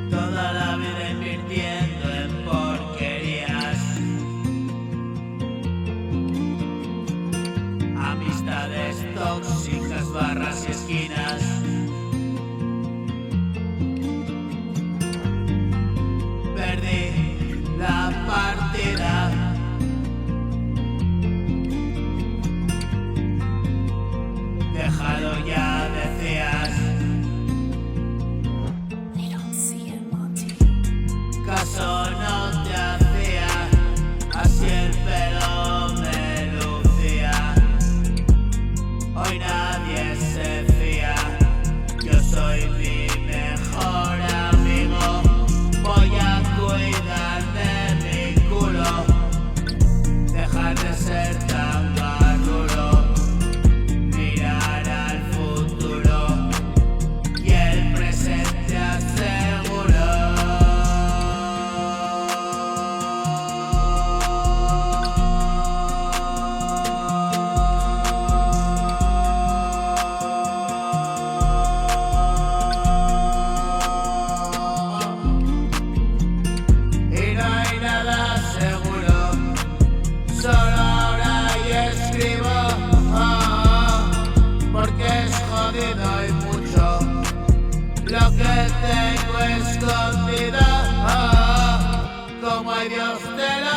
Toda la vida invirtiendo en porquerías, amistades tóxicas, barras y esquinas. Perdí la partida. Déjalo ya, decías. Caso no te hacía, así el pelo me lucía. Hoy nadie se fía, yo soy mi mejor amigo. Voy a cuidar de mi culo, dejar de ser tan barrulo, mirar al futuro y el presente aseguro. Solo ahora y escribo, porque es jodido y mucho lo que tengo escondido, como hay Dios te lo